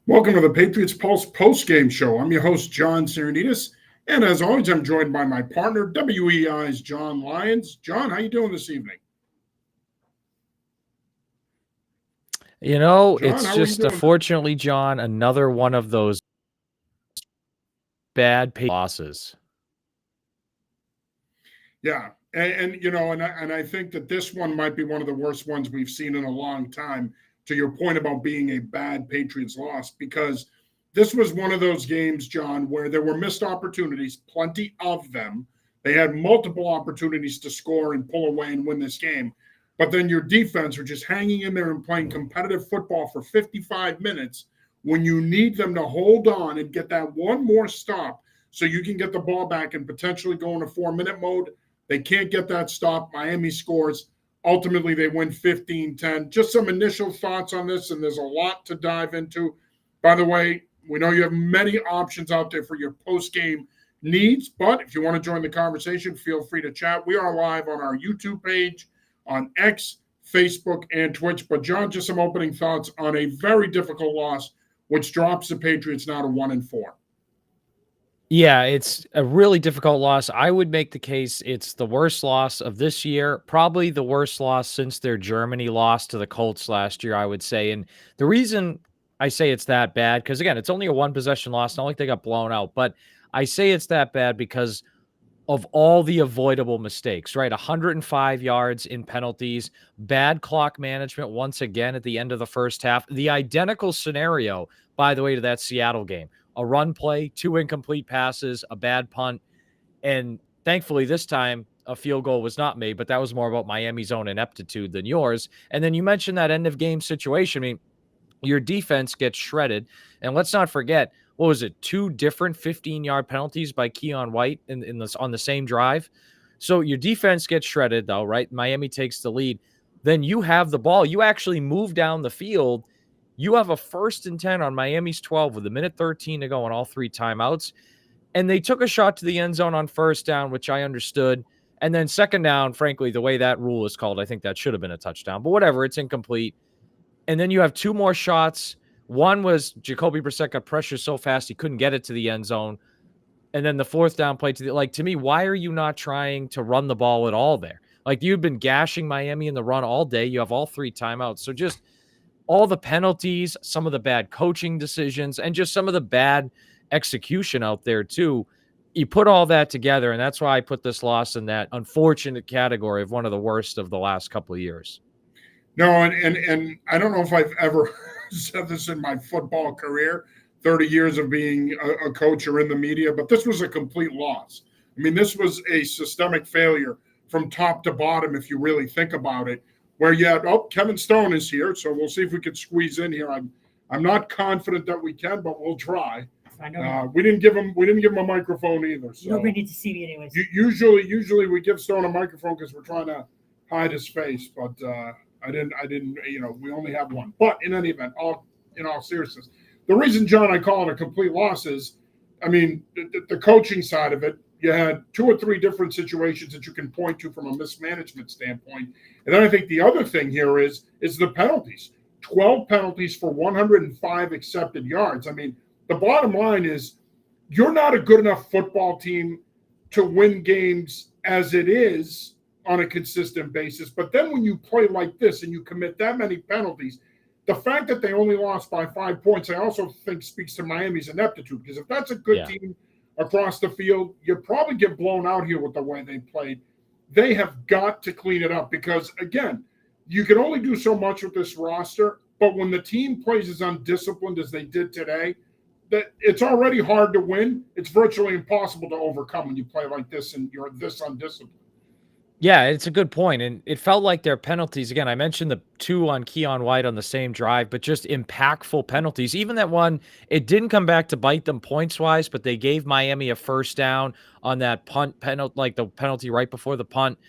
Welcome to the Patriots Pulse post-game show. I'm your host, John Serenitas, and as always, I'm joined by my partner, WEI's John Lyons. John, how you doing this evening? John, It's how are you just doing? unfortunately, John, another one of those bad losses. Yeah, and I think that this one might be one of the worst ones we've seen in a long time. To your point about being a bad Patriots loss, because this was one of those games, John, where there were missed opportunities, plenty of them. They had multiple opportunities to score and pull away and win this game. But then your defense are just hanging in there and playing competitive football for 55 minutes when you need them to hold on and get that one more stop so you can get the ball back and potentially go into 4-minute mode. They can't get that stop. Miami scores. Ultimately, they win 15-10. Just some initial thoughts on this, and there's a lot to dive into. By the way, we know you have many options out there for your post-game needs, but if you want to join the conversation, feel free to chat. We are live on our YouTube page, on X, Facebook, and Twitch. But John, just some opening thoughts on a very difficult loss, which drops the Patriots now to 1-4. Yeah, it's a really difficult loss. I would make the case it's the worst loss of this year, probably the worst loss since their Germany loss to the Colts last year, I would say. And the reason I say it's that bad, because again, it's only a one possession loss, not like they got blown out, but I say it's that bad because of all the avoidable mistakes, right? 105 yards in penalties, bad clock management once again at the end of the first half. The identical scenario, by the way, to that Seattle game. A run play, two incomplete passes, a bad punt, and thankfully this time a field goal was not made, but that was more about Miami's own ineptitude than yours. And then you mentioned that end of game situation. I mean, your defense gets shredded. And let's not forget, what was it? Two different 15-yard penalties by Keon White on the same drive. So your defense gets shredded, though, right? Miami takes the lead. Then you have the ball. You actually move down the field. You have a 1st and 10 on Miami's 12 with a minute 13 to go on all three timeouts. And they took a shot to the end zone on 1st down, which I understood. And then 2nd down, frankly, the way that rule is called, I think that should have been a touchdown. But whatever, it's incomplete. And then you have two more shots. One was Jacoby Brissett got pressured so fast he couldn't get it to the end zone. And then the 4th down play to me, why are you not trying to run the ball at all there? Like, you've been gashing Miami in the run all day. You have all three timeouts. So just all the penalties, some of the bad coaching decisions, and just some of the bad execution out there too. You put all that together, and that's why I put this loss in that unfortunate category of one of the worst of the last couple of years. No, and I don't know if I've ever said this in my football career, 30 years of being a coach or in the media, but this was a complete loss. I mean, this was a systemic failure from top to bottom, if you really think about it, where you had, Kevin Stone is here, so we'll see if we could squeeze in here. I'm not confident that we can, but we'll try. I know. We didn't give him a microphone either. So nobody needs to see me anyways. Usually we give Stone a microphone because we're trying to hide his face, but I didn't, we only have one. But in any event, in all seriousness, the reason, John, I call it a complete loss is, I mean, the coaching side of it, you had two or three different situations that you can point to from a mismanagement standpoint. And then I think the other thing here is the penalties. 12 penalties for 105 accepted yards. I mean, the bottom line is you're not a good enough football team to win games as it is on a consistent basis. But then when you play like this and you commit that many penalties, the fact that they only lost by 5 points, I also think speaks to Miami's ineptitude. Because if that's a good team across the field, you probably get blown out here with the way they played. They have got to clean it up because, again, you can only do so much with this roster. But when the team plays as undisciplined as they did today, that it's already hard to win. It's virtually impossible to overcome when you play like this and you're this undisciplined. Yeah, it's a good point. And it felt like their penalties, again, I mentioned the two on Keon White on the same drive, but just impactful penalties. Even that one, it didn't come back to bite them points-wise, but they gave Miami a 1st down on that punt penalty, like the penalty right before the punt,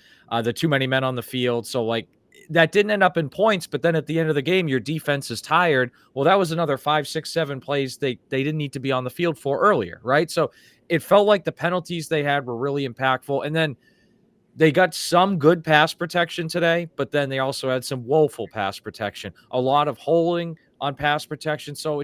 the too many men on the field. So, like, that didn't end up in points, but then at the end of the game, your defense is tired. Well, that was another 5, 6, 7 plays they didn't need to be on the field for earlier, right? So it felt like the penalties they had were really impactful. And then they got some good pass protection today, but then they also had some woeful pass protection, a lot of holding on pass protection. So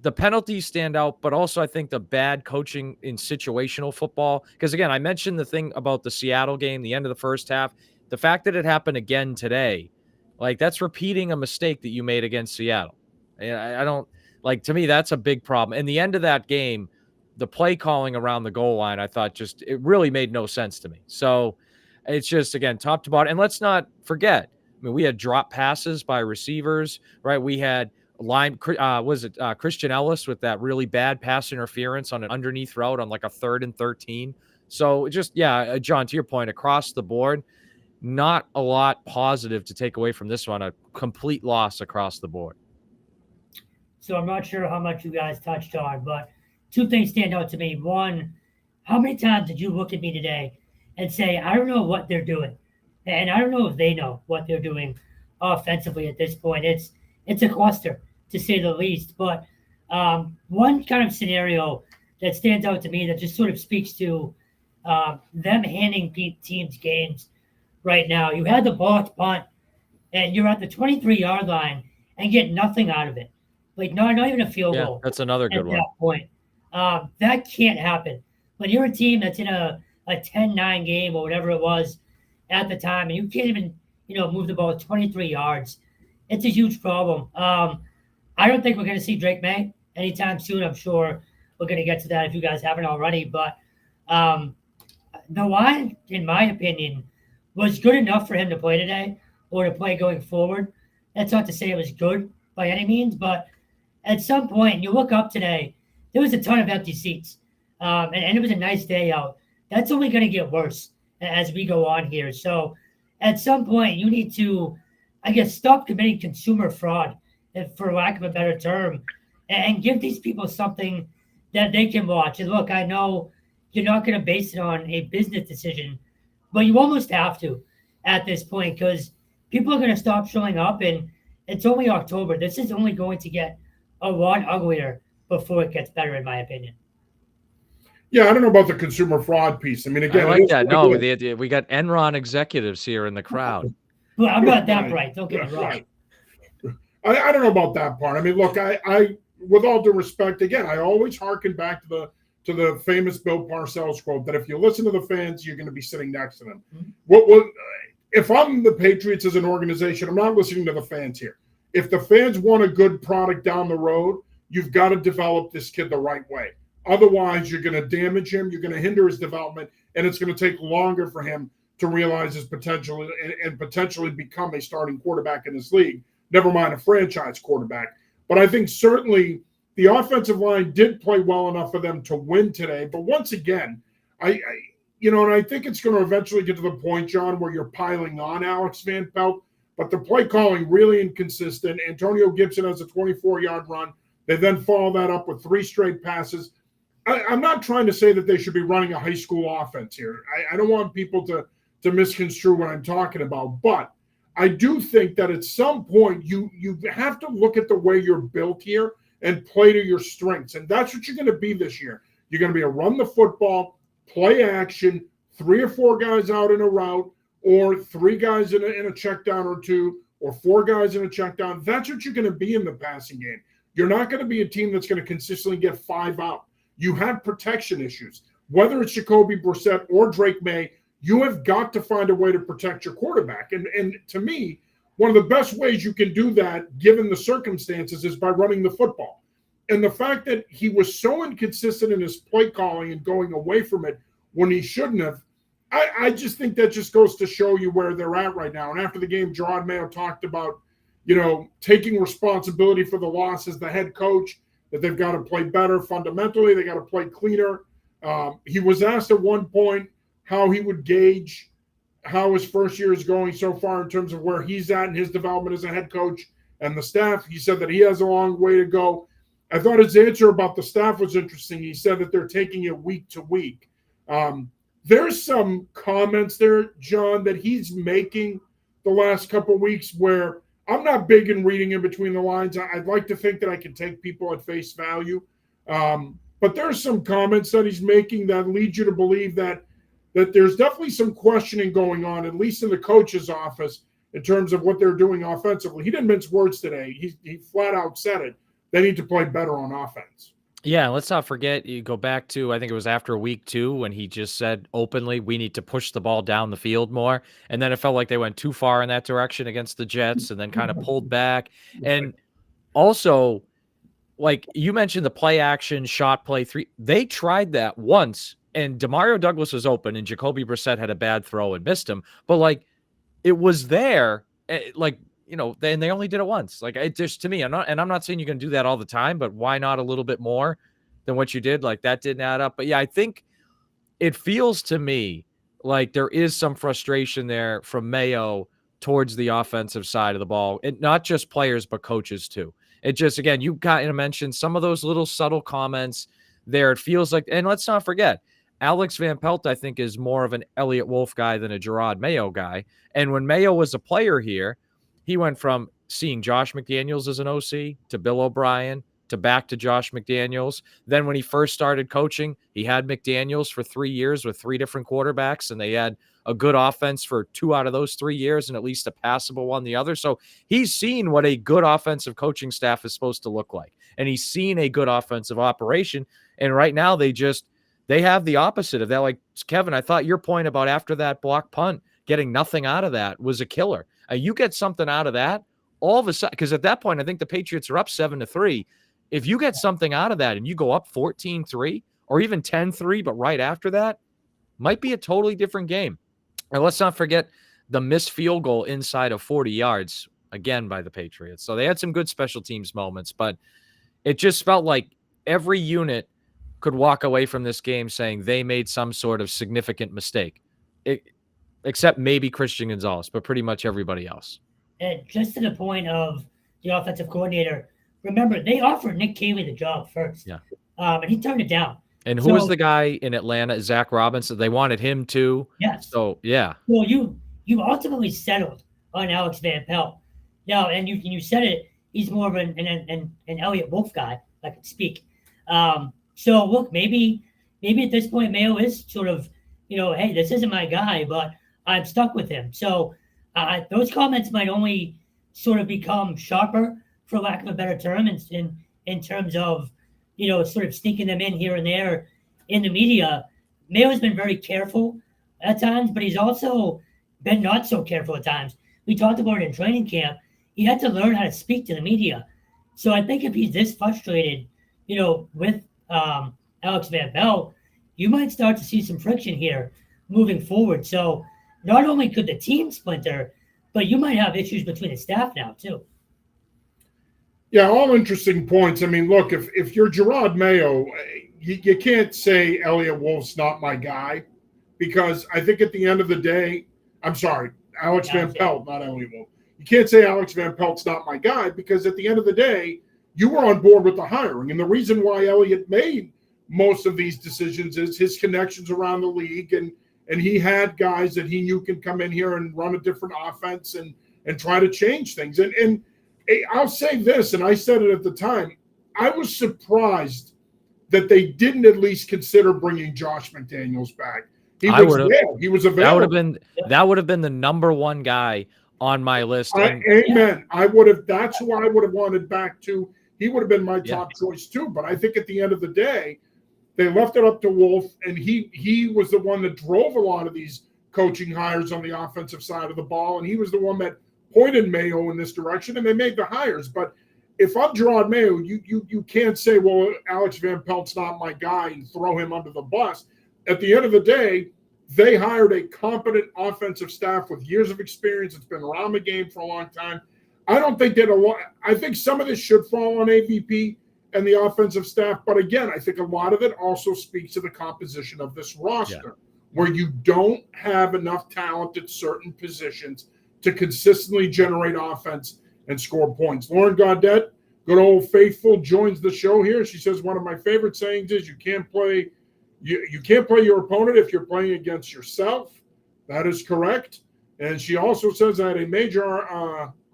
the penalties stand out, but also I think the bad coaching in situational football. Because again, I mentioned the thing about the Seattle game, the end of the first half. The fact that it happened again today, like that's repeating a mistake that you made against Seattle. And I don't like, to me, that's a big problem. And the end of that game, the play calling around the goal line, I thought just it really made no sense to me. So it's just again top to bottom. And let's not forget, I mean, we had drop passes by receivers, right? We had Christian Ellis with that really bad pass interference on an underneath route on like a 3rd and 13. So just, yeah, John, to your point, across the board, not a lot positive to take away from this one, a complete loss across the board. So I'm not sure how much you guys touched on, but two things stand out to me. One, how many times did you look at me today and say, I don't know what they're doing? And I don't know if they know what they're doing offensively at this point. It's a cluster, to say the least. But one kind of scenario that stands out to me that just sort of speaks to them handing teams games right now. You had the blocked punt, and you're at the 23-yard line and get nothing out of it. Like, not even a field goal. That's another good one. At that point. That can't happen. When you're a team that's in a 10-9 game or whatever it was at the time, and you can't even, move the ball 23 yards, it's a huge problem. I don't think we're going to see Drake May anytime soon. I'm sure we're going to get to that if you guys haven't already. But the line, in my opinion, was good enough for him to play today or to play going forward. That's not to say it was good by any means, but at some point, you look up today, there was a ton of empty seats, and it was a nice day out. That's only going to get worse as we go on here. So at some point, you need to, I guess, stop committing consumer fraud, for lack of a better term, and give these people something that they can watch. And look, I know you're not going to base it on a business decision, but you almost have to at this point because people are going to stop showing up, and it's only October. This is only going to get a lot uglier before it gets better, in my opinion. Yeah, I don't know about the consumer fraud piece. I mean, again, I like that. No, we got Enron executives here in the crowd. Well, I'm not that bright. Don't get me wrong. Right. I don't know about that part. I mean, look, I with all due respect, again, I always harken back to the famous Bill Parcells quote that if you listen to the fans, you're going to be sitting next to them. Mm-hmm. If I'm the Patriots as an organization, I'm not listening to the fans here. If the fans want a good product down the road, you've got to develop this kid the right way. Otherwise, you're going to damage him, you're going to hinder his development, and it's going to take longer for him to realize his potential and potentially become a starting quarterback in this league, never mind a franchise quarterback. But I think certainly the offensive line did play well enough for them to win today. But once again, and I think it's going to eventually get to the point, John, where you're piling on Alex Van Pelt, but the play calling really inconsistent. Antonio Gibson has a 24-yard run. They then follow that up with 3 straight passes. I'm not trying to say that they should be running a high school offense here. I don't want people to misconstrue what I'm talking about. But I do think that at some point you have to look at the way you're built here and play to your strengths. And that's what you're going to be this year. You're going to be a run the football, play action, 3 or 4 guys out in a route, or 3 guys in a check down or 2, or 4 guys in a check down. That's what you're going to be in the passing game. You're not going to be a team that's going to consistently get 5 out. You have protection issues. Whether it's Jacoby Brissett or Drake May, you have got to find a way to protect your quarterback. And to me, one of the best ways you can do that, given the circumstances, is by running the football. And the fact that he was so inconsistent in his play calling and going away from it when he shouldn't have, I just think that just goes to show you where they're at right now. And after the game, Gerard Mayo talked about, taking responsibility for the loss as the head coach, that they've got to play better fundamentally. They got to play cleaner. He was asked at one point how he would gauge how his first year is going so far in terms of where he's at in his development as a head coach and the staff. He said that he has a long way to go. I thought his answer about the staff was interesting. He said that they're taking it week to week. There's some comments there, John, that he's making the last couple of weeks where I'm not big in reading in between the lines. I'd like to think that I can take people at face value. But there's some comments that he's making that lead you to believe that there's definitely some questioning going on, at least in the coach's office, in terms of what they're doing offensively. He didn't mince words today. He flat out said it. they need to play better on offense. Yeah, let's not forget, you go back to, I think it was after week 2 when he just said openly, we need to push the ball down the field more. And then it felt like they went too far in that direction against the Jets and then kind of pulled back. And also, like you mentioned, the play action, shot play 3, they tried that once and Demario Douglas was open and Jacoby Brissett had a bad throw and missed him. But like, it was there, like, then they only did it once. Like, it just, to me, I'm not saying you're going to do that all the time, but why not a little bit more than what you did? Like, that didn't add up. But yeah, I think it feels to me like there is some frustration there from Mayo towards the offensive side of the ball, and not just players, but coaches too. It just, again, you kind of mentioned some of those little subtle comments there. It feels like, and let's not forget, Alex Van Pelt, I think, is more of an Elliott Wolf guy than a Gerard Mayo guy. And when Mayo was a player here, he went from seeing Josh McDaniels as an OC to Bill O'Brien to back to Josh McDaniels. Then when he first started coaching, he had McDaniels for 3 years with 3 different quarterbacks, and they had a good offense for 2 out of those 3 years and at least a passable one the other. So he's seen what a good offensive coaching staff is supposed to look like, and he's seen a good offensive operation. And right now they have the opposite of that. Like, Kevin, I thought your point about after that block punt, getting nothing out of that was a killer. You get something out of that, all of a sudden, because at that point, I think the Patriots are up 7-3. If you get something out of that and you go up 14-3 or even 10-3, but right after that, might be a totally different game. And let's not forget the missed field goal inside of 40 yards, again, by the Patriots. So they had some good special teams moments, but it just felt like every unit could walk away from this game saying they made some sort of significant mistake, except maybe Christian Gonzalez, but pretty much everybody else. And just to the point of the offensive coordinator, remember, they offered Nick Caley the job first. Yeah. And he turned it down. And who was the guy in Atlanta? Zach Robinson. They wanted him too. Yes. So, yeah. Well, you ultimately settled on Alex Van Pelt. Now, and you said it, he's more of an Elliott Wolf guy, I could speak. So, look, maybe at this point, Mayo is sort of, hey, this isn't my guy, but I'm stuck with him. So those comments might only sort of become sharper, for lack of a better term, in terms of, sort of sneaking them in here and there in the media. Mayo's been very careful at times, but he's also been not so careful at times. We talked about it in training camp. He had to learn how to speak to the media. So I think if he's this frustrated, with Alex Van Pelt, you might start to see some friction here moving forward. So not only could the team splinter, but you might have issues between the staff now too. Yeah, all interesting points. I mean, look, if you're Gerard Mayo, you can't say Elliott Wolf's not my guy, because I think at the end of the day, I'm sorry, Alex Van Pelt, not Elliott Wolf. You can't say Alex Van Pelt's not my guy, because at the end of the day, you were on board with the hiring. And the reason why Elliott made most of these decisions is his connections around the league, and he had guys that he knew can come in here and run a different offense and try to change things. And I'll say this, and I said it at the time, I was surprised that they didn't at least consider bringing Josh McDaniels back. He was available. That would have been the number one guy on my list. Amen. That's who I would have wanted back too. He would have been my top choice too. But I think at the end of the day, they left it up to Wolf, and he was the one that drove a lot of these coaching hires on the offensive side of the ball, and he was the one that pointed Mayo in this direction, and they made the hires. But if I'm Gerard Mayo, you can't say, well, Alex Van Pelt's not my guy, and throw him under the bus. At the end of the day, they hired a competent offensive staff with years of experience. It's been around the game for a long time. I don't think that a lot. I think some of this should fall on AVP and the offensive staff. But again, I think a lot of it also speaks to the composition of this roster, where you don't have enough talent at certain positions to consistently generate offense and score points. Lauren Gaudette, good old faithful, joins the show here. She says one of my favorite sayings is you can't play your opponent if you're playing against yourself. That is correct. And she also says I had a major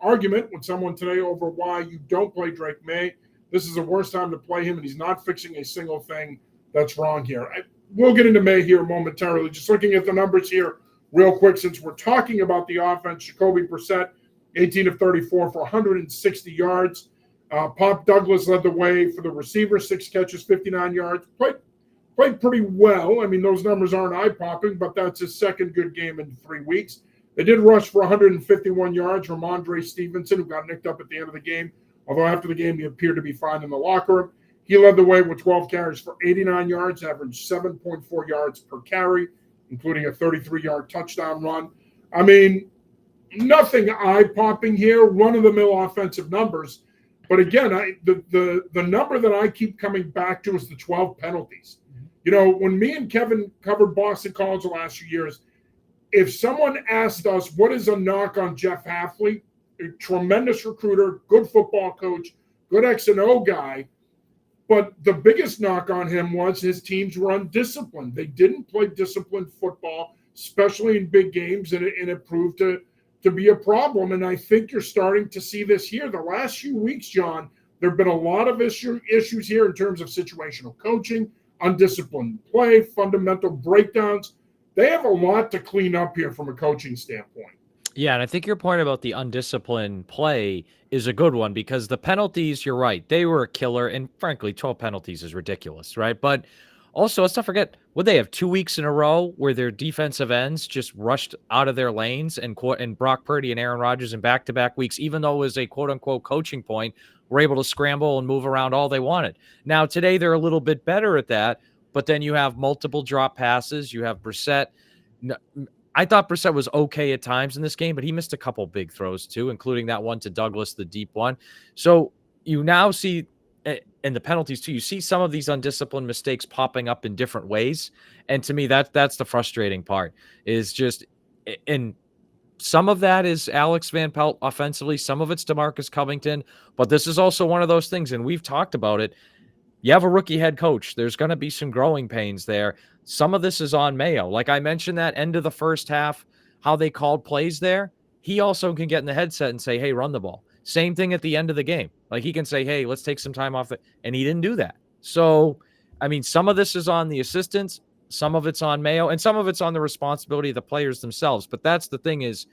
argument with someone today over why you don't play Drake May. This is the worst time to play him, and he's not fixing a single thing that's wrong here. We'll get into May here momentarily. Just looking at the numbers here real quick, since we're talking about the offense. Jacoby Brissett, 18 of 34 for 160 yards. Pop Douglas led the way for the receiver, 6 catches, 59 yards. Played pretty well. I mean, those numbers aren't eye-popping, but that's his second good game in 3 weeks. They did rush for 151 yards from Ramondre Stevenson, who got nicked up at the end of the game, although after the game he appeared to be fine in the locker room. He led the way with 12 carries for 89 yards, averaged 7.4 yards per carry, including a 33-yard touchdown run. I mean, nothing eye-popping here, run-of-the-mill offensive numbers. But again, the number that I keep coming back to is the 12 penalties. You know, when me and Kevin covered Boston College the last few years, if someone asked us what is a knock on Jeff Hafley, a tremendous recruiter, good football coach, good X and O guy, but the biggest knock on him was his teams were undisciplined. They didn't play disciplined football, especially in big games, and it proved to be a problem. And I think you're starting to see this here. The last few weeks, John, there have been a lot of issues here in terms of situational coaching, undisciplined play, fundamental breakdowns. They have a lot to clean up here from a coaching standpoint. Yeah, and I think your point about the undisciplined play is a good one because the penalties, you're right, they were a killer. And frankly, 12 penalties is ridiculous, right? But also, let's not forget, would they have 2 weeks in a row where their defensive ends just rushed out of their lanes and Brock Purdy and Aaron Rodgers in back-to-back weeks, even though it was a quote-unquote coaching point, were able to scramble and move around all they wanted. Now, today, they're a little bit better at that, but then you have multiple drop passes. You have Brissett. I thought Brissett was okay at times in this game, but he missed a couple big throws too, including that one to Douglas, the deep one. So you now see, and the penalties too, you see some of these undisciplined mistakes popping up in different ways. And to me, that's the frustrating part is just, and some of that is Alex Van Pelt offensively. Some of it's DeMarcus Covington, but this is also one of those things, and we've talked about it. You have a rookie head coach. There's going to be some growing pains there. Some of this is on Mayo. Like I mentioned that end of the first half, how they called plays there. He also can get in the headset and say, hey, run the ball. Same thing at the end of the game. Like he can say, hey, let's take some time off it. And he didn't do that. So, I mean, some of this is on the assistants. Some of it's on Mayo. And some of it's on the responsibility of the players themselves. But that's the thing is,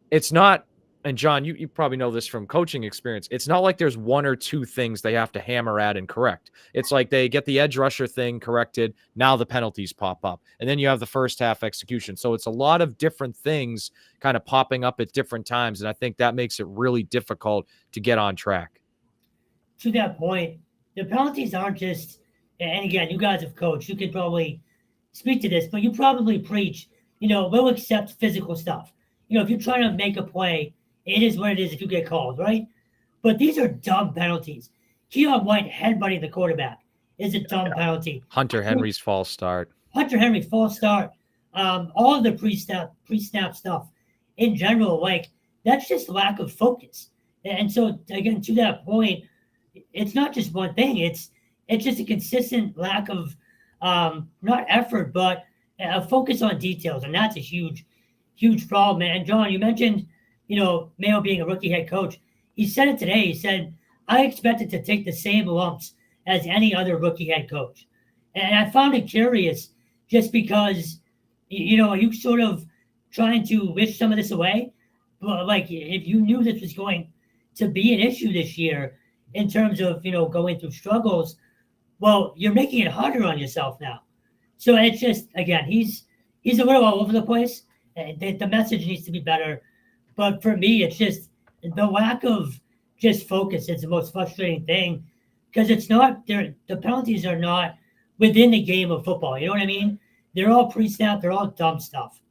it's not, and John, you probably know this from coaching experience. It's not like there's one or two things they have to hammer at and correct. It's like they get the edge rusher thing corrected. Now the penalties pop up. And then you have the first half execution. So it's a lot of different things kind of popping up at different times. And I think that makes it really difficult to get on track. To that point, the penalties aren't just, and again, you guys have coached. You could probably speak to this, but you probably preach, we'll accept physical stuff. If you're trying to make a play, it is what it is if you get called, right? But these are dumb penalties. Keon White headbutting the quarterback is a dumb penalty. Hunter Henry's false start. All of the pre-snap stuff in general, like that's just lack of focus. And so again, to that point, it's not just one thing. It's just a consistent lack of not effort, but a focus on details, and that's a huge problem. And John, you mentioned Mayo being a rookie head coach. He said it today. He said, I expected to take the same lumps as any other rookie head coach. And I found it curious just because, are you sort of trying to wish some of this away? But like, if you knew this was going to be an issue this year in terms of, going through struggles, well, you're making it harder on yourself now. So it's just, again, he's a little all over the place. The message needs to be better. But for me, it's just the lack of just focus is the most frustrating thing because it's not the penalties are not within the game of football. You know what I mean? They're all pre-snap. They're all dumb stuff.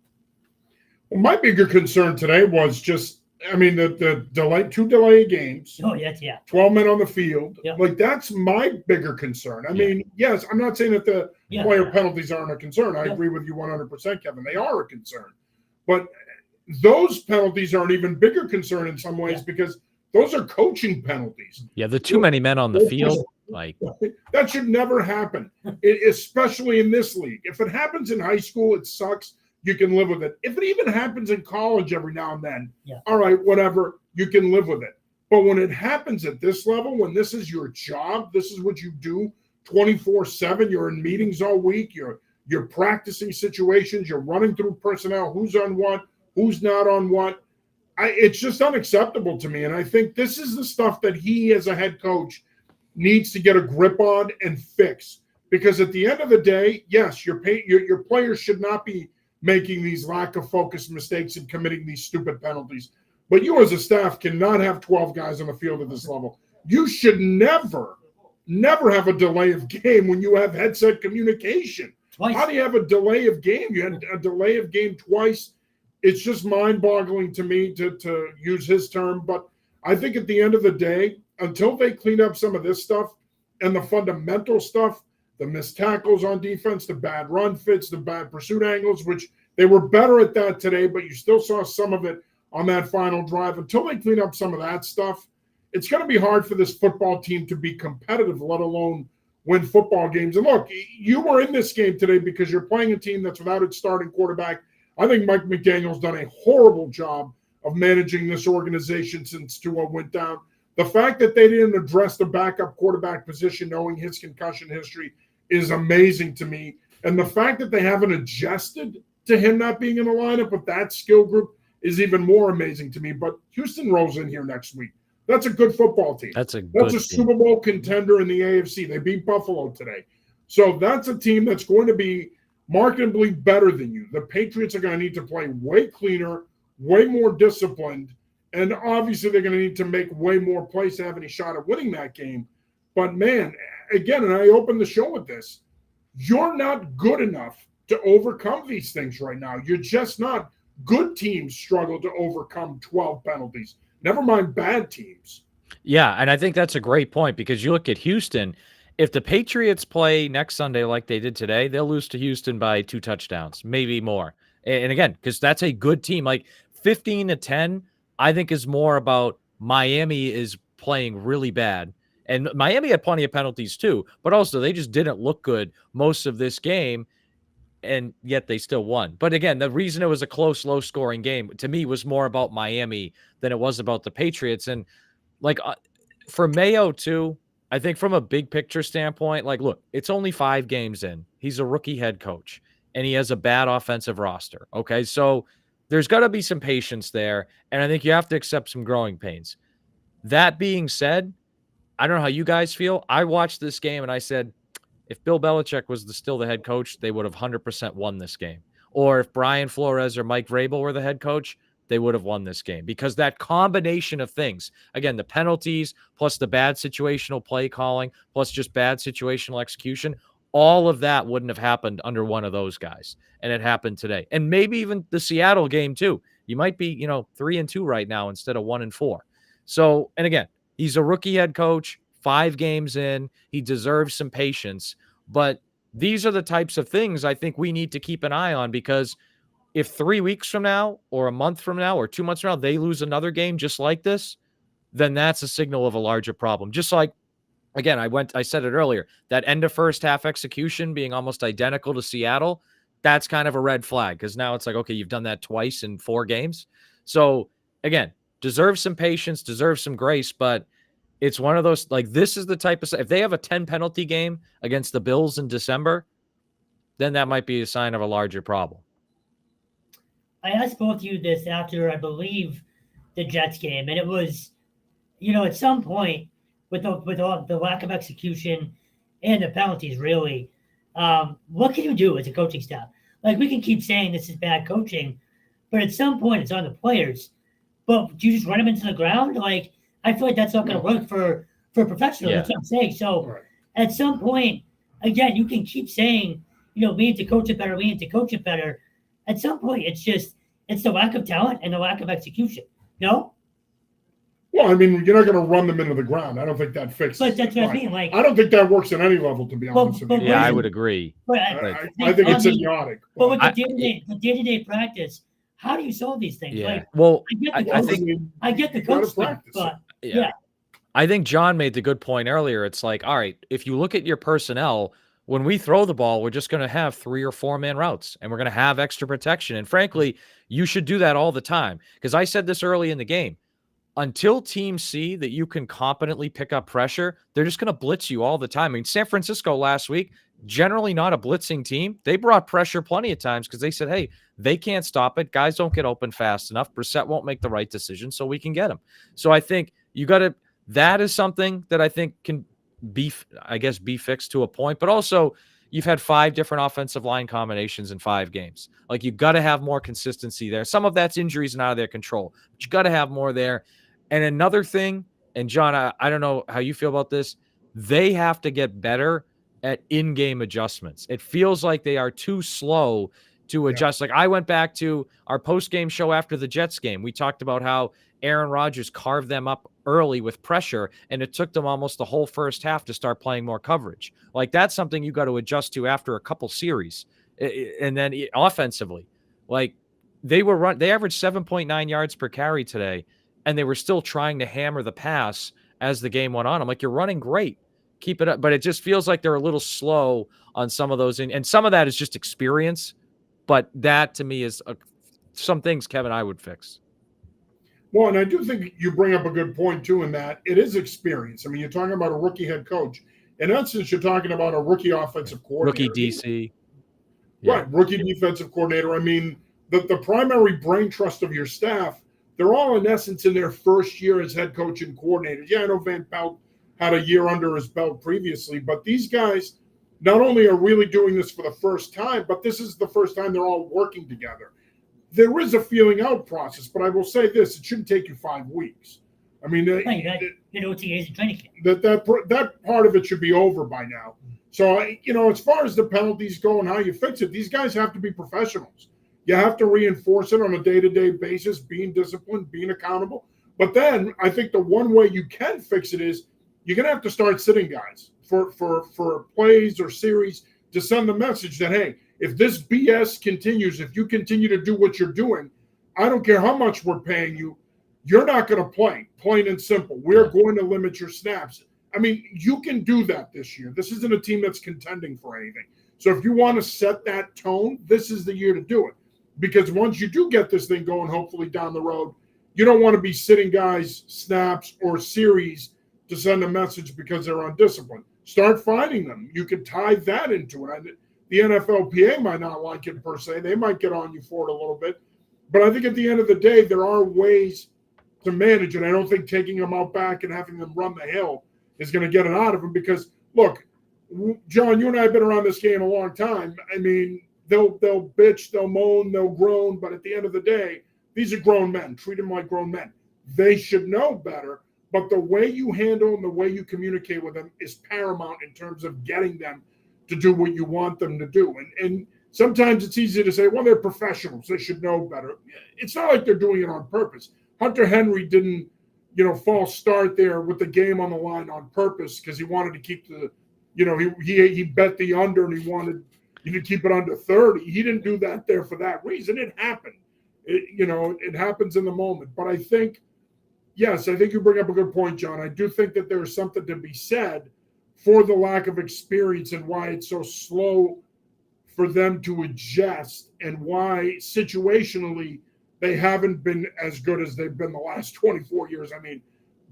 Well, my bigger concern today was just, the delay, 2 delay games. Oh, yeah. 12 men on the field. Yep. Like, that's my bigger concern. I mean, yes, I'm not saying that the player penalties aren't a concern. I agree with you 100%, Kevin. They are a concern. But those penalties are an even bigger concern in some ways because those are coaching penalties. Yeah, the too many men on the field, like that should never happen, especially in this league. If it happens in high school, it sucks. You can live with it. If it even happens in college every now and then, all right, whatever, you can live with it. But when it happens at this level, when this is your job, this is what you do 24/7, you're in meetings all week, you're practicing situations, you're running through personnel, who's on what, who's not on what. it's just unacceptable to me. And I think this is the stuff that he, as a head coach, needs to get a grip on and fix. Because at the end of the day, yes, your players should not be making these lack of focus mistakes and committing these stupid penalties. But you as a staff cannot have 12 guys on the field at this level. You should never have a delay of game when you have headset communication. Twice. How do you have a delay of game? You had a delay of game twice. It's just mind-boggling to me, to use his term. But I think at the end of the day, until they clean up some of this stuff and the fundamental stuff, the missed tackles on defense, the bad run fits, the bad pursuit angles, which they were better at that today, but you still saw some of it on that final drive. Until they clean up some of that stuff, it's going to be hard for this football team to be competitive, let alone win football games. And look, you were in this game today because you're playing a team that's without its starting quarterback. I think Mike McDaniel's done a horrible job of managing this organization since Tua went down. The fact that they didn't address the backup quarterback position, knowing his concussion history, is amazing to me. And the fact that they haven't adjusted to him not being in the lineup with that skill group is even more amazing to me. But Houston rolls in here next week. That's a good football team. That's a Super Bowl contender in the AFC. They beat Buffalo today. So that's a team that's going to be markedly better than you. The Patriots are going to need to play way cleaner, way more disciplined, and obviously they're going to need to make way more plays to have any shot at winning that game. But, man, again, and I opened the show with this, you're not good enough to overcome these things right now. You're just not. Good teams struggle to overcome 12 penalties. Never mind bad teams. Yeah, and I think that's a great point because you look at Houston. If the Patriots play next Sunday like they did today, they'll lose to Houston by 2 touchdowns, maybe more. And again, because that's a good team. Like 15-10, I think is more about Miami is playing really bad. And Miami had plenty of penalties too, but also they just didn't look good most of this game. And yet they still won. But again, the reason it was a close, low-scoring game to me was more about Miami than it was about the Patriots. And like for Mayo too, I think from a big picture standpoint, like, look, it's only 5 games in. He's a rookie head coach, and he has a bad offensive roster. Okay, so there's got to be some patience there, and I think you have to accept some growing pains. That being said, I don't know how you guys feel. I watched this game and I said, if Bill Belichick was still the head coach, they would have 100% won this game. Or if Brian Flores or Mike Vrabel were the head coach, they would have won this game. Because that combination of things, again, the penalties, plus the bad situational play calling, plus just bad situational execution, all of that wouldn't have happened under one of those guys. And it happened today. And maybe even the Seattle game too. You might be, 3-2 right now instead of 1-4. So, and again, he's a rookie head coach. 5 games in, he deserves some patience. But these are the types of things I think we need to keep an eye on, because if 3 weeks from now or a month from now or 2 months from now, they lose another game just like this, then that's a signal of a larger problem. Just like, again, I said it earlier, that end of first half execution being almost identical to Seattle, that's kind of a red flag because now it's like, okay, you've done that twice in 4 games. So again, deserve some patience, deserve some grace, but it's one of those, like, this is the type of, if they have a 10 penalty game against the Bills in December, then that might be a sign of a larger problem. I asked both of you this after, I believe, the Jets game, and it was, at some point with all the lack of execution and the penalties, really, what can you do as a coaching staff? Like, we can keep saying this is bad coaching, but at some point it's on the players. But do you just run them into the ground? Like, I feel like that's not going to work for professionals. Yeah. That's what I'm saying. So Right. At some point, again, you can keep saying, we need to coach it better. We need to coach it better. At some point, it's the lack of talent and the lack of execution. No? Well, I mean, you're not going to run them into the ground. I don't think that fixes But that's what I it. mean. Like, I don't think that works at any level, to be honest with you. Yeah, I would agree. but I think it's idiotic. But with I- the day-to-day practice, how do you solve these things? Yeah. Like, Well, I get the I coach, think I get the you gotta coach stuff, practice but it. yeah. I think John made the good point earlier. It's like, all right, if you look at your personnel, when we throw the ball, we're just going to have 3 or 4 man routes and we're going to have extra protection. And frankly, you should do that all the time. Because I said this early in the game, until teams see that you can competently pick up pressure, they're just going to blitz you all the time. I mean, San Francisco last week, generally not a blitzing team. They brought pressure plenty of times because they said, hey, they can't stop it. Guys don't get open fast enough. Brissett won't make the right decision, so we can get him. So I think that is something that I think can be fixed to a point. But also, you've had 5 different offensive line combinations in 5 games. Like, you got to have more consistency there. Some of that's injuries and out of their control, but you got to have more there. And another thing, and John, I don't know how you feel about this, they have to get better at in-game adjustments. It feels like they are too slow to adjust. Like, I went back to our post-game show after the Jets game. We talked about how Aaron Rodgers carved them up early with pressure, and it took them almost the whole first half to start playing more coverage. Like, that's something you got to adjust to after a couple series. And then offensively, like, they averaged 7.9 yards per carry today, and they were still trying to hammer the pass as the game went on. I'm like, you're running great. Keep it up. But it just feels like they're a little slow on some of those. And some of that is just experience. But that, to me, is some things, Kevin, I would fix. Well, and I do think you bring up a good point, too, in that it is experience. I mean, you're talking about a rookie head coach. In essence, you're talking about a rookie offensive coordinator. Rookie DC. Right, rookie defensive coordinator. I mean, the primary brain trust of your staff, they're all, in essence, in their first year as head coach and coordinator. Yeah, I know Van Pelt had a year under his belt previously, but these guys not only are really doing this for the first time, but this is the first time they're all working together. There is a feeling out process, but I will say this: it shouldn't take you 5 weeks. I mean, you got OTAs and training camp. That part of it should be over by now. So, as far as the penalties go and how you fix it, these guys have to be professionals. You have to reinforce it on a day-to-day basis, being disciplined, being accountable. But then I think the one way you can fix it is you're going to have to start sitting guys for plays or series to send the message that, hey, if this BS continues, if you continue to do what you're doing, I don't care how much we're paying you, you're not going to play, plain and simple. We're going to limit your snaps. I mean, you can do that this year. This isn't a team that's contending for anything. So if you want to set that tone, this is the year to do it. Because once you do get this thing going, hopefully down the road, you don't want to be sitting guys snaps or series to send a message because they're undisciplined. Start finding them. You can tie that into it. The NFLPA might not like it per se. They might get on you for it a little bit. But I think at the end of the day, there are ways to manage it. I don't think taking them out back and having them run the hill is going to get it out of them because, look, John, you and I have been around this game a long time. I mean, they'll bitch, they'll moan, they'll groan, but at the end of the day, these are grown men. Treat them like grown men. They should know better, but the way you handle and the way you communicate with them is paramount in terms of getting them to do what you want them to do. And sometimes it's easy to say, well, they're professionals. They should know better. It's not like they're doing it on purpose. Hunter Henry didn't, false start there with the game on the line on purpose because he wanted to keep he bet the under and he wanted to keep it under 30. He didn't do that there for that reason. It happened. It happens in the moment. But I think you bring up a good point, John. I do think that there's something to be said for the lack of experience and why it's so slow for them to adjust and why situationally they haven't been as good as they've been the last 24 years. I mean,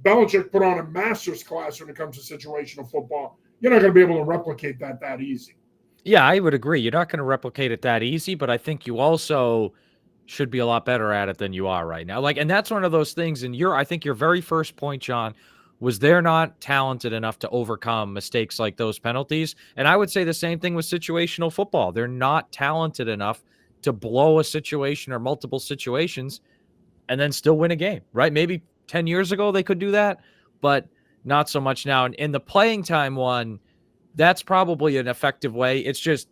Belichick put on a master's class when it comes to situational football. You're not going to be able to replicate that easy. Yeah, I would agree. You're not going to replicate it that easy, but I think you also should be a lot better at it than you are right now. And that's one of those things. And I think your very first point, John, was they're not talented enough to overcome mistakes like those penalties. And I would say the same thing with situational football. They're not talented enough to blow a situation or multiple situations and then still win a game, right? Maybe 10 years ago they could do that, but not so much now. And in the playing time one, that's probably an effective way. It's just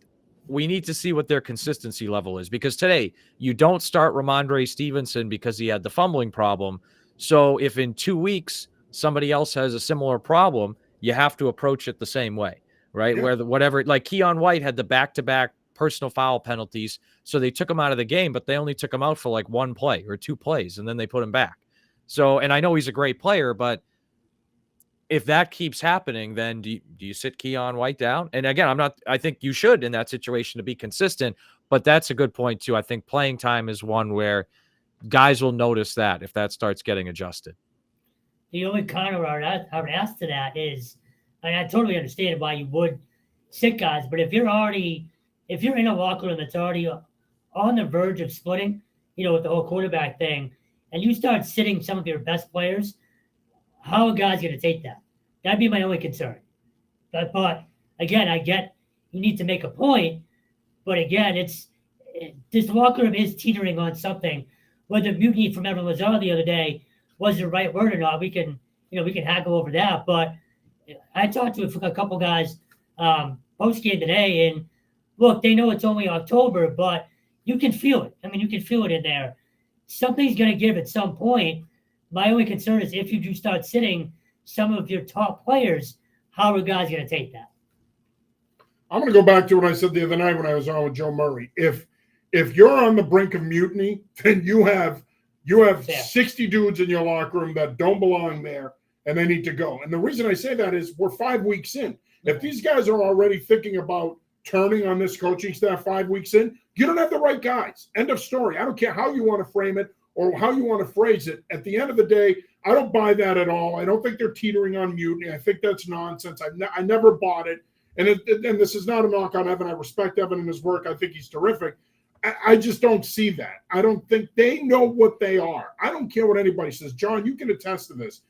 we need to see what their consistency level is because today you don't start Ramondre Stevenson because he had the fumbling problem. So if in 2 weeks somebody else has a similar problem, you have to approach it the same way, right? Yeah. Where like Keon White had the back-to-back personal foul penalties. So they took him out of the game, but they only took him out for like 1 play or 2 plays, and then they put him back. So, and I know he's a great player, but if that keeps happening, then do you sit Keon White down? And again, I think you should in that situation to be consistent, but that's a good point too. I think playing time is one where guys will notice that if that starts getting adjusted. The only counter I would ask to that is, and I totally understand why you would, sit guys. But if you're in a locker room that's already on the verge of splitting, with the whole quarterback thing, and you start sitting some of your best players, how are guys going to take that? That'd be my only concern. But again, I get you need to make a point, but again, this locker room is teetering on something. Whether mutiny from Evan Lazar the other day was the right word or not, we can haggle over that. But I talked to a couple guys post game today, and look, they know it's only October, but you can feel it. I mean, you can feel it in there. Something's going to give at some point. My only concern is if you do start sitting some of your top players, how are guys going to take that? I'm going to go back to what I said the other night when I was on with Joe Murray. If you're on the brink of mutiny, then you have 60 dudes in your locker room that don't belong there, and they need to go. And the reason I say that is we're 5 weeks in. If these guys are already thinking about turning on this coaching staff 5 weeks in, you don't have the right guys. End of story. I don't care how you want to frame it or how you want to phrase it. At the end of the day, I don't buy that at all. I don't think they're teetering on mutiny. I think that's nonsense. I never bought it. And this is not a knock on Evan. I respect Evan and his work. I think he's terrific. I just don't see that. I don't think they know what they are. I don't care what anybody says. John, you can attest to this.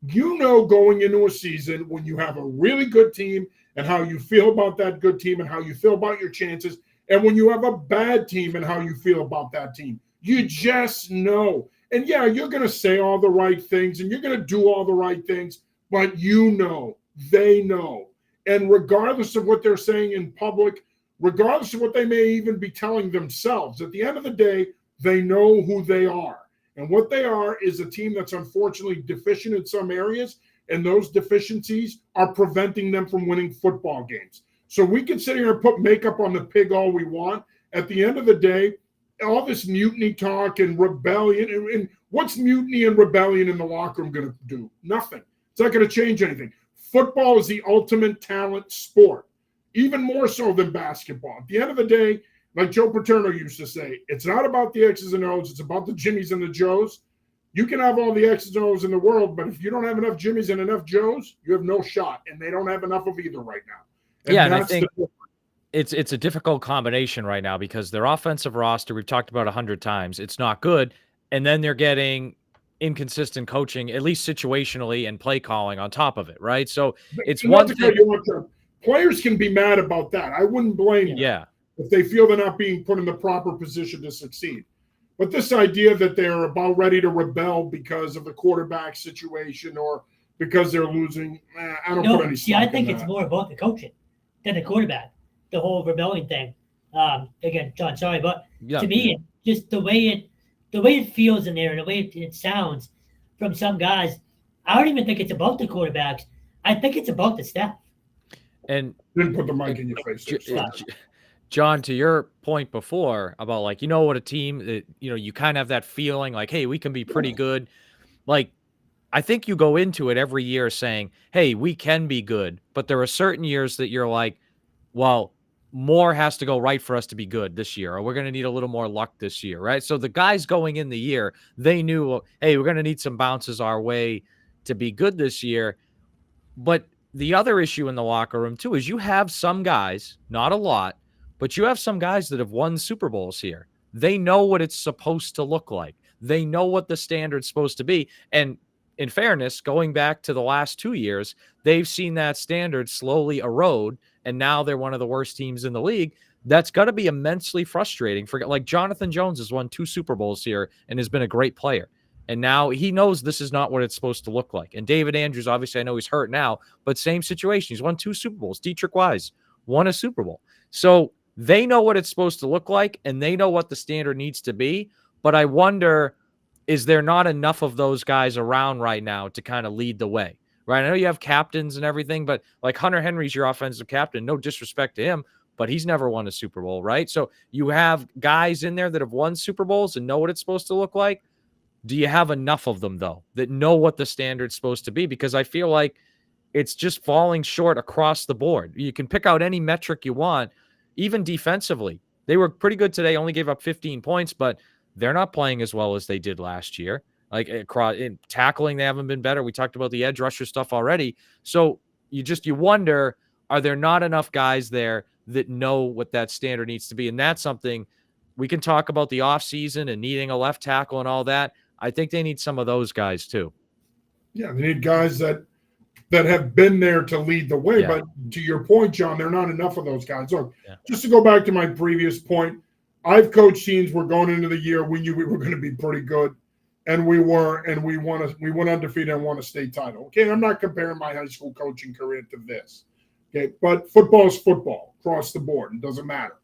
You know going into a season when you have a really good team and how you feel about that good team and how you feel about your chances, and when you have a bad team and how you feel about that team. You just know. And yeah, you're going to say all the right things and you're going to do all the right things, but they know. And regardless of what they're saying in public, regardless of what they may even be telling themselves, at the end of the day, they know who they are. And what they are is a team that's unfortunately deficient in some areas, and those deficiencies are preventing them from winning football games. So we can sit here and put makeup on the pig all we want. At the end of the day, all this mutiny talk and rebellion, and what's mutiny and rebellion in the locker room going to do? Nothing. It's not going to change anything. Football is the ultimate talent sport, even more so than basketball. At the end of the day, like Joe Paterno used to say, it's not about the X's and O's, it's about the Jimmies and the Joes. You can have all the X's and O's in the world, but if you don't have enough Jimmies and enough Joes, you have no shot, and they don't have enough of either right now. And I think it's a difficult combination right now because their offensive roster, we've talked about 100 times, it's not good, and then they're getting inconsistent coaching, at least situationally, and play calling on top of it, right? So it's one thing. Players can be mad about that. I wouldn't blame them. Yeah. If they feel they're not being put in the proper position to succeed. But this idea that they're about ready to rebel because of the quarterback situation or because they're losing, I don't put any stock in that. I think it's more about the coaching than the quarterback, the whole rebellion thing. Again, John, sorry, but to me, just the way it feels in there and the way it sounds from some guys, I don't even think it's about the quarterbacks. I think it's about the staff. And didn't put the mic in your face. John, to your point before about like, what a team that, you kind of have that feeling like, hey, we can be pretty good. Like, I think you go into it every year saying, hey, we can be good. But there are certain years that you're like, well, more has to go right for us to be good this year, or we're going to need a little more luck this year, right? So the guys going in the year, they knew, hey, we're going to need some bounces our way to be good this year. But the other issue in the locker room, too, is you have some guys, not a lot, but you have some guys that have won Super Bowls here. They know what it's supposed to look like. They know what the standard's supposed to be. And in fairness, going back to the last 2 years, they've seen that standard slowly erode, and now they're one of the worst teams in the league. That's got to be immensely frustrating. Like Jonathan Jones has won 2 Super Bowls here and has been a great player. And now he knows this is not what it's supposed to look like. And David Andrews, obviously, I know he's hurt now, but same situation. He's won 2 Super Bowls. Dietrich Wise won a Super Bowl. So they know what it's supposed to look like, and they know what the standard needs to be. But I wonder, is there not enough of those guys around right now to kind of lead the way? Right? I know you have captains and everything, but like Hunter Henry's your offensive captain. No disrespect to him, but he's never won a Super Bowl, right? So you have guys in there that have won Super Bowls and know what it's supposed to look like. Do you have enough of them, though, that know what the standard's supposed to be? Because I feel like it's just falling short across the board. You can pick out any metric you want, even defensively. They were pretty good today, only gave up 15 points, but they're not playing as well as they did last year. Like in tackling, they haven't been better. We talked about the edge rusher stuff already. So you wonder, are there not enough guys there that know what that standard needs to be? And that's something we can talk about the offseason and needing a left tackle and all that. I think they need some of those guys too. Yeah, they need guys that have been there to lead the way. Yeah. But to your point, John, there are not enough of those guys. Look, Yeah. just to go back to my previous point, I've coached teams where going into the year we knew we were going to be pretty good, and we were, and we went undefeated and won a state title. Okay, I'm not comparing my high school coaching career to this. Okay, but football is football across the board. It doesn't matter.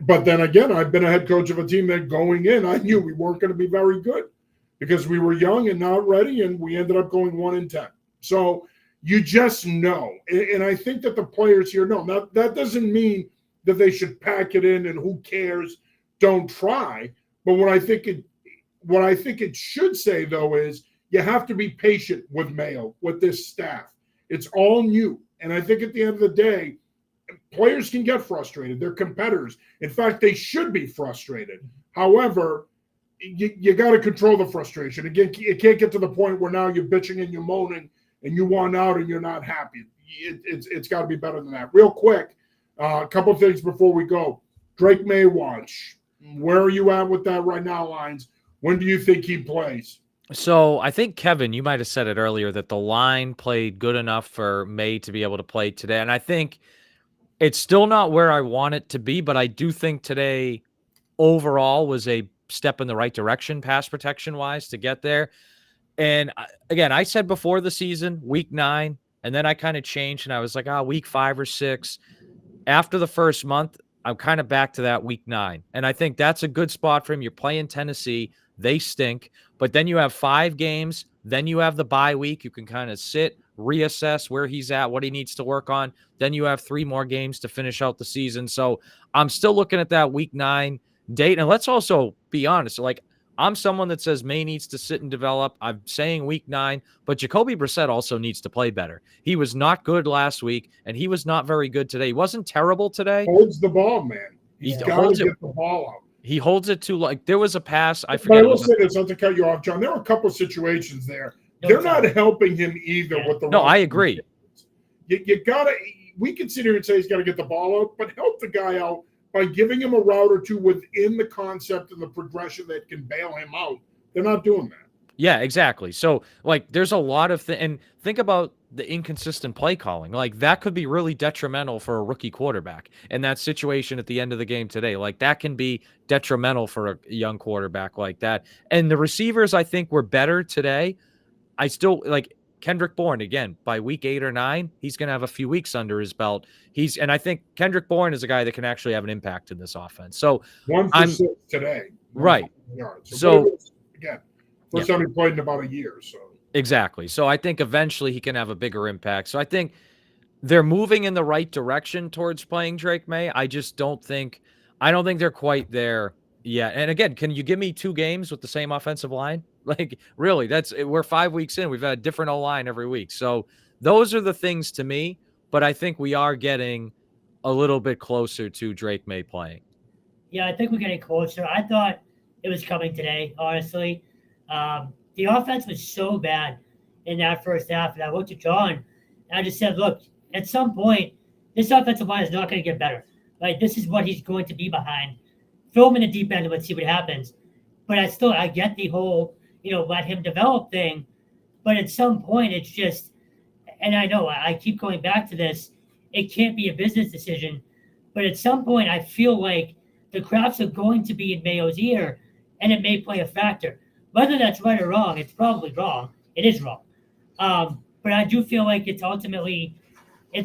But then again, I've been a head coach of a team that going in, I knew we weren't going to be very good because we were young and not ready, and we ended up going 1-10. So you just know. And I think that the players here know. Now, that doesn't mean that they should pack it in and who cares, don't try. But what I think it should say, though, is you have to be patient with Mayo, with this staff. It's all new. And I think at the end of the day, players can get frustrated. They're competitors. In fact, they should be frustrated. However, you got to control the frustration. Again, it can't get to the point where now you're bitching and you're moaning and you want out and you're not happy. It's got to be better than that. Real quick, a couple of things before we go. Drake May watch. Where are you at with that right now, Lions? When do you think he plays? So I think, Kevin, you might have said it earlier that the line played good enough for May to be able to play today. And I think it's still not where I want it to be, but I do think today overall was a step in the right direction, pass protection wise, to get there. And again, I said before the season, week 9, and then I kind of changed and I was like, week 5 or 6. After the first month, I'm kind of back to that week 9. And I think that's a good spot for him. You're playing Tennessee. They stink. But then you have 5 games. Then you have the bye week. You can kind of sit, reassess where he's at, what he needs to work on. Then you have 3 more games to finish out the season. So I'm still looking at that week 9 date. And let's also be honest. Like, I'm someone that says May needs to sit and develop. I'm saying week 9, but Jacoby Brissett also needs to play better. He was not good last week, and he was not very good today. He wasn't terrible today. Holds the ball, man. He's got to get the ball out. He holds it too, like, there was a pass. I But forget. I will say this, not to cut you off, John. There were a couple of situations there. They're not helping him either with the. No, I agree. You got to. We can sit here and say he's got to get the ball out, but help the guy out by giving him a route or two within the concept and the progression that can bail him out. They're not doing that. Yeah, exactly. So, like, there's a lot of and think about the inconsistent play calling. Like, that could be really detrimental for a rookie quarterback. And that situation at the end of the game today, like, that can be detrimental for a young quarterback like that. And the receivers, I think, were better today. I still like Kendrick Bourne, again, by week 8 or 9, he's going to have a few weeks under his belt. And I think Kendrick Bourne is a guy that can actually have an impact in this offense. So 1 for 6 today. Right. Yards. So again, first time he played in about a year. So exactly. So I think eventually he can have a bigger impact. So I think they're moving in the right direction towards playing Drake May. I don't think they're quite there yet. And again, can you give me 2 games with the same offensive line? Like, really, we're 5 weeks in. We've had a different O-line every week. So those are the things to me, but I think we are getting a little bit closer to Drake May playing. Yeah, I think we're getting closer. I thought it was coming today, honestly. The offense was so bad in that first half, and I looked at John, and I just said, look, at some point, this offensive line is not going to get better. Like, this is what he's going to be behind. Throw him in the deep end and let's see what happens. But I get the whole, let him develop thing. But at some point, it's just, and I know I keep going back to this, it can't be a business decision. But at some point, I feel like the crafts are going to be in Mayo's ear, and it may play a factor. Whether that's right or wrong, it's probably wrong. It is wrong. But I do feel like it's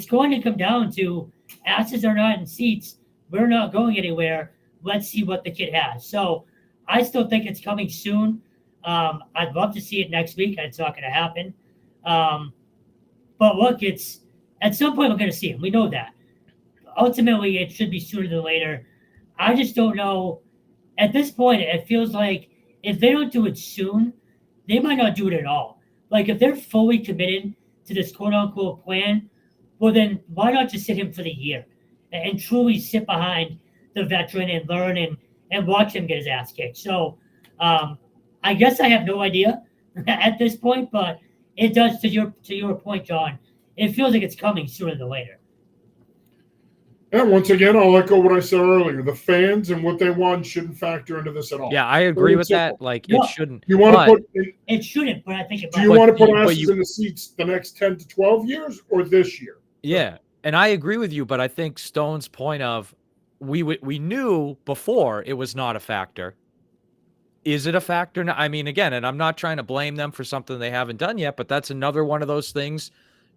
going to come down to asses are not in seats. We're not going anywhere. Let's see what the kid has. So I still think it's coming soon. I'd love to see it next week. It's not going to happen. But look, it's at some point we're going to see him. We know that. Ultimately, it should be sooner than later. I just don't know. At this point, it feels like if they don't do it soon, they might not do it at all. Like, if they're fully committed to this quote-unquote plan, well, then why not just sit him for the year and truly sit behind the veteran and learn and watch him get his ass kicked? So I guess I have no idea at this point, but it does, to your point, John, it feels like it's coming sooner than later. And once again, I'll echo what I said earlier. The fans and what they want shouldn't factor into this at all. Yeah, I agree with that. Like, it shouldn't. You want to put it shouldn't, but I think it do you might. want to put asses in the seats the next 10 to 12 years or this year? Yeah, and I agree with you, but I think Stone's point of we knew before it was not a factor. Is it a factor now? I mean, again, and I'm not trying to blame them for something they haven't done yet, but that's another one of those things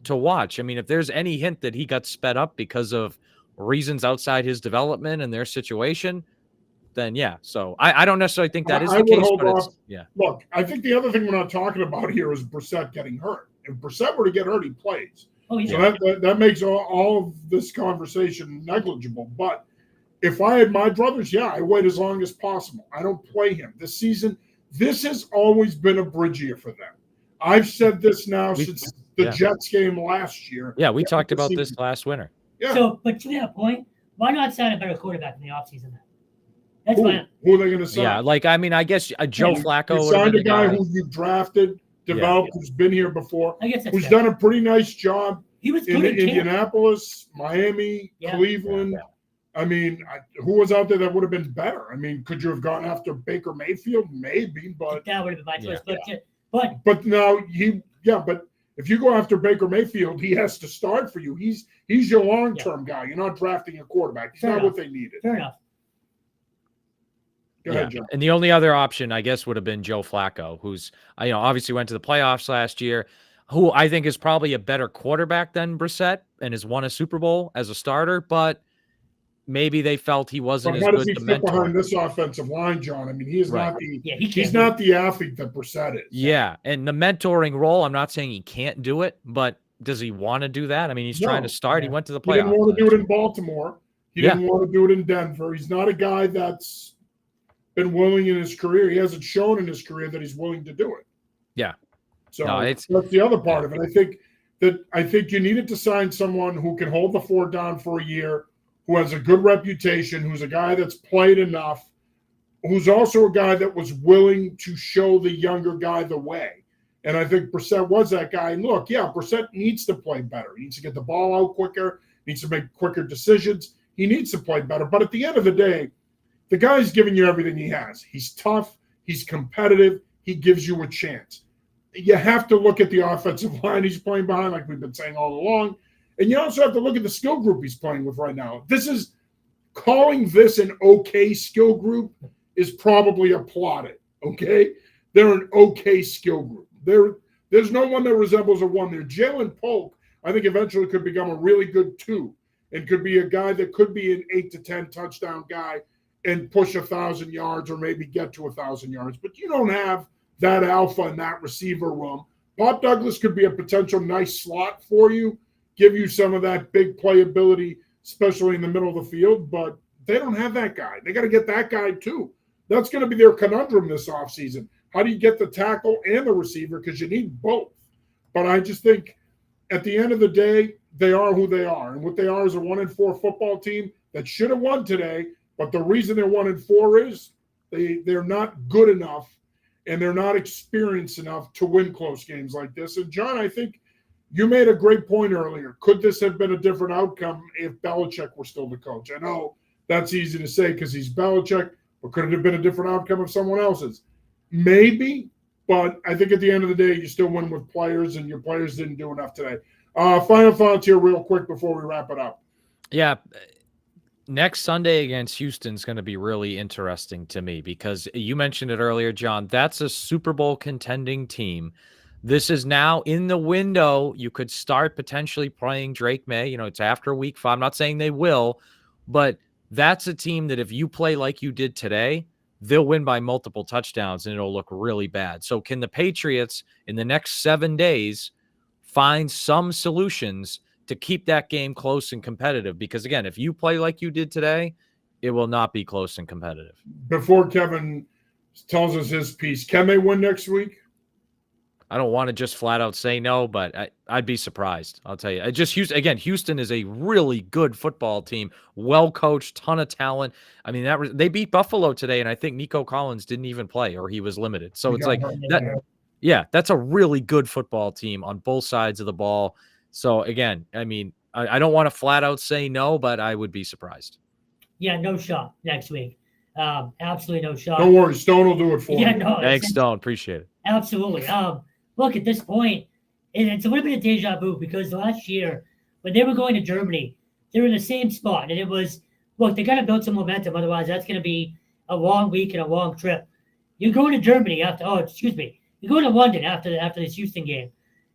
to watch. I mean, if there's any hint that he got sped up because of reasons outside his development and their situation, then yeah. So I don't necessarily think that is the case, but it's, yeah. Look, I think the other thing we're not talking about here is Brissett getting hurt. If Brissett were to get hurt, he plays. Oh, yeah. So that makes all of this conversation negligible. But if I had my brothers, yeah, I wait as long as possible. I don't play him. This season, this has always been a bridge year for them. I've said this now since the Jets game last year. Yeah, we talked about this last winter. Yeah. So, but to that point, why not sign a better quarterback in the offseason then? That's fine. Who are they going to sign? Yeah, like, I mean, I guess Joe Flacco. You signed a guy who you drafted, developed, who's been here before, I guess that's who's fair. done a pretty nice job. He was in good in Indianapolis, Miami, Cleveland. I mean, who was out there that would have been better? I mean, could you have gone after Baker Mayfield? Maybe, but that would have been my choice. Yeah. But now but if you go after Baker Mayfield, he has to start for you. He's your long-term guy. You're not drafting a quarterback. He's not what they needed. Fair enough. Go ahead, John. And the only other option, I guess, would have been Joe Flacco, who's obviously went to the playoffs last year, who I think is probably a better quarterback than Brissett and has won a Super Bowl as a starter, but maybe they felt he wasn't as good to mentor. Behind this offensive line, John? I mean, he's not the athlete that Brissett is. Yeah, and the mentoring role, I'm not saying he can't do it, but does he want to do that? I mean, he's trying to start. He went to the playoffs. He didn't want to do it in Baltimore. He didn't want to do it in Denver. He's not a guy that's been willing in his career. He hasn't shown in his career that he's willing to do it. Yeah. So that's the other part of it. I think you needed to sign someone who can hold the fort down for a year, who has a good reputation, who's a guy that's played enough, who's also a guy that was willing to show the younger guy the way. And I think Brissett was that guy. And look, Brissett needs to play better. He needs to get the ball out quicker, needs to make quicker decisions. He needs to play better. But at the end of the day, the guy's giving you everything he has. He's tough. He's competitive. He gives you a chance. You have to look at the offensive line he's playing behind, like we've been saying all along. And you also have to look at the skill group he's playing with right now. Calling this an okay skill group is probably applauded, okay? They're an okay skill group. There's no one that resembles a one there. Jalen Polk, I think, eventually could become a really good 2 and could be a guy that could be an 8 to 10 touchdown guy and push 1,000 yards or maybe get to 1,000 yards. But you don't have that alpha in that receiver room. Bob Douglas could be a potential nice slot for you, give you some of that big playability, especially in the middle of the field, but they don't have that guy. They got to get that guy too. That's going to be their conundrum this offseason. How do you get the tackle and the receiver? Because you need both. But I just think at the end of the day, they are who they are. And what they are is a 1-4 football team that should have won today. But the reason they're 1-4 is they're not good enough and they're not experienced enough to win close games like this. And John, I think you made a great point earlier. Could this have been a different outcome if Belichick were still the coach? I know that's easy to say because he's Belichick, but could it have been a different outcome if someone else is? Maybe, but I think at the end of the day, you still win with players, and your players didn't do enough today. Final thoughts here real quick before we wrap it up. Yeah. Next Sunday against Houston is going to be really interesting to me because you mentioned it earlier, John. That's a Super Bowl contending team. This is now in the window. You could start potentially playing Drake May. It's after week 5. I'm not saying they will, but that's a team that if you play like you did today, they'll win by multiple touchdowns and it'll look really bad. So can the Patriots in the next 7 days find some solutions to keep that game close and competitive? Because again, if you play like you did today, it will not be close and competitive. Before Kevin tells us his piece, can they win next week? I don't want to just flat out say no, but I'd be surprised. I'll tell you. Houston is a really good football team, well coached, ton of talent. I mean, they beat Buffalo today, and I think Nico Collins didn't even play, or he was limited. So it's like that. Yeah, that's a really good football team on both sides of the ball. So again, I mean, I don't want to flat out say no, but I would be surprised. Yeah, no shot next week. Absolutely no shot. Don't worry, Stone will do it for Yeah, you. no, Thanks, Stone. Appreciate it. absolutely. Look, at this point, it's a little bit of deja vu because last year when they were going to Germany, they were in the same spot, and it was, look, they got to build some momentum. Otherwise, that's going to be a long week and a long trip. You're going to Germany after. Oh, excuse me. You're going to London after this Houston game.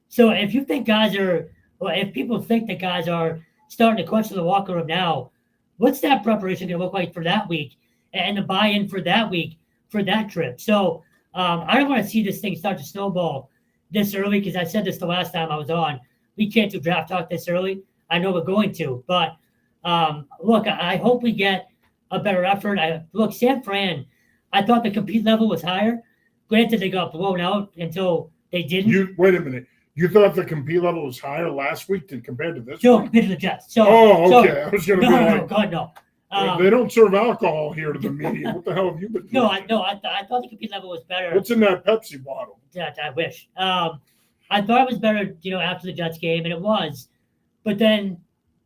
So if you think guys are, or if people think that guys are starting to question the locker room now, what's that preparation going to look like for that week and the buy-in for that week for that trip? So I don't want to see this thing start to snowball this early because I said this the last time I was on. We can't do draft talk this early. I know we're going to, but look, I hope we get a better effort. Look, San Fran, I thought the compete level was higher. Granted, they got blown out until they didn't. Wait a minute. You thought the compete level was higher last week compared to this No, week? compared to the Jets. So, okay. I was going to no, be no, like, God, no. they don't serve alcohol here to the media. What the hell have you been doing? I thought the compete level was better. What's in that Pepsi bottle? I wish. I thought it was better, after the Jets game, and it was. But then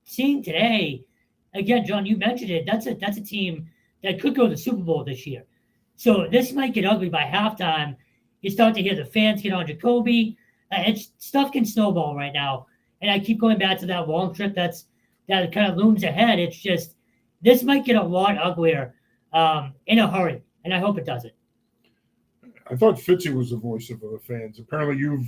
seeing today, again, John, you mentioned it. That's a team that could go to the Super Bowl this year. So this might get ugly by halftime. You start to hear the fans get on Jacoby. Stuff can snowball right now. And I keep going back to that long trip that kind of looms ahead. It's just this might get a lot uglier in a hurry, and I hope it doesn't. I thought Fitzy was the voice of the fans. Apparently you've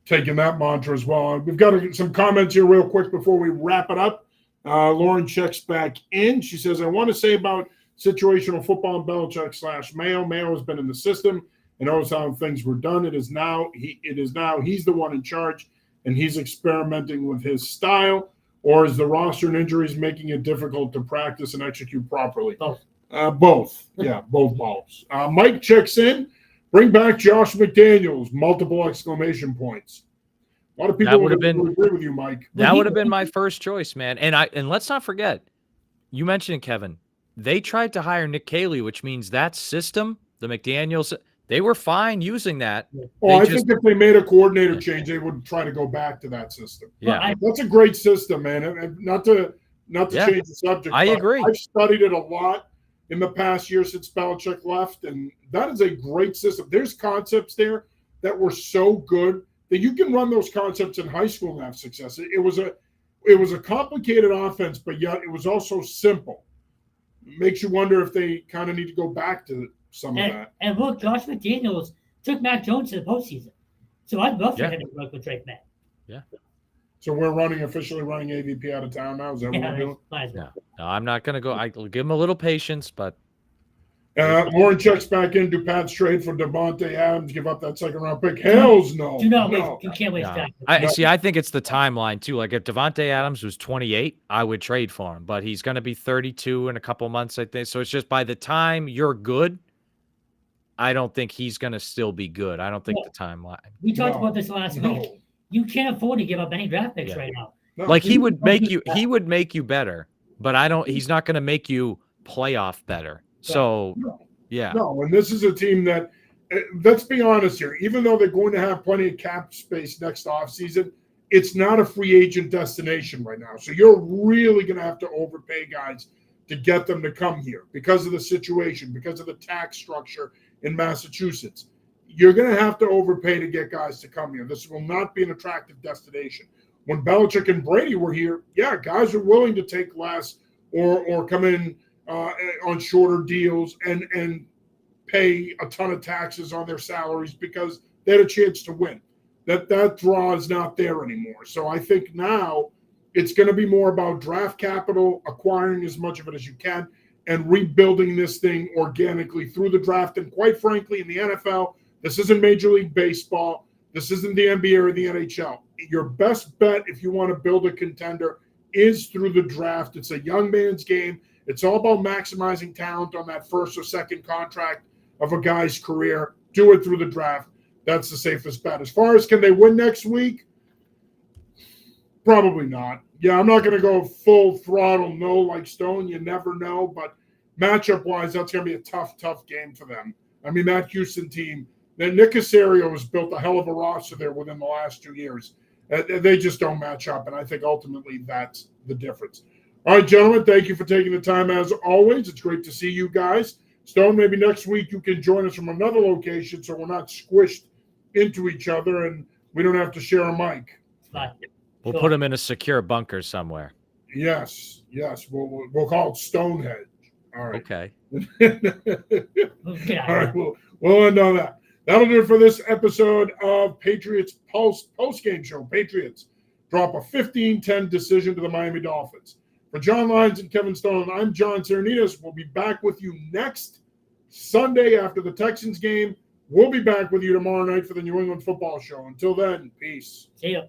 taken that mantra as well. We've got some comments here real quick before we wrap it up. Lauren checks back in. She says, I want to say about situational football and Belichick / Mayo. Mayo has been in the system and knows how things were done. It is now he's the one in charge, and he's experimenting with his style. Or is the roster and injuries making it difficult to practice and execute properly? Both. Both. Yeah, both balls. Mike checks in. Bring back Josh McDaniels. Multiple exclamation points. A lot of people would agree with you, Mike. That would have been my first choice, man. And let's not forget, you mentioned it, Kevin. They tried to hire Nick Caley, which means that system, the McDaniels, they were fine using that. I think if they made a coordinator change, they would try to go back to that system. Yeah, that's a great system, man. And not to change the subject. I agree. I've studied it a lot in the past year since Belichick left, and that is a great system. There's concepts there that were so good that you can run those concepts in high school and have success. It was a complicated offense, but yet it was also simple. It makes you wonder if they kind of need to go back to some of that. And look, Josh McDaniels took Mac Jones to the postseason. So I'd love for him to work with Drake May. Yeah. So we're officially running AVP out of town now? Is that what we're doing? No, I'm not going to go. I'll give him a little patience, but. Lauren checks back in. Do Pats trade for Devontae Adams? Give up that second-round pick? Hells no. Do not waste. You can't waste time. I think it's the timeline, too. Like, if Devontae Adams was 28, I would trade for him. But he's going to be 32 in a couple months, I think. So it's just by the time you're good, I don't think he's going to still be good. I don't think the timeline. We talked about this last week. You can't afford to give up any draft picks right now. No. Like, he would make you better, but he's not going to make you playoff better. So, yeah. No, and this is a team that, let's be honest here, even though they're going to have plenty of cap space next offseason, it's not a free agent destination right now. So you're really going to have to overpay guys to get them to come here because of the situation, because of the tax structure in Massachusetts. You're going to have to overpay to get guys to come here. This will not be an attractive destination. When Belichick and Brady were here, guys are willing to take less or come in on shorter deals and pay a ton of taxes on their salaries because they had a chance to win. That draw is not there anymore. So I think now it's going to be more about draft capital, acquiring as much of it as you can, and rebuilding this thing organically through the draft. And quite frankly, in the NFL, this isn't Major League Baseball. This isn't the NBA or the NHL. Your best bet if you want to build a contender is through the draft. It's a young man's game. It's all about maximizing talent on that first or second contract of a guy's career. Do it through the draft. That's the safest bet. As far as can they win next week? Probably not. Yeah, I'm not going to go full throttle no like Stone. You never know. But matchup-wise, that's going to be a tough game for them. I mean, that Houston team, then Nick Caserio has built a hell of a roster there within the last 2 years. They just don't match up, and I think ultimately that's the difference. All right, gentlemen, thank you for taking the time as always. It's great to see you guys. Stone, maybe next week you can join us from another location so we're not squished into each other and we don't have to share a mic. We'll put him in a secure bunker somewhere. Yes. We'll call it Stonehenge. All right. Okay. All right, we'll end on that. That'll do it for this episode of Patriots post-game show. Patriots drop a 15-10 decision to the Miami Dolphins. For John Lyons and Kevin Stone, I'm John Serenitas. We'll be back with you next Sunday after the Texans game. We'll be back with you tomorrow night for the New England Football Show. Until then, peace. See you.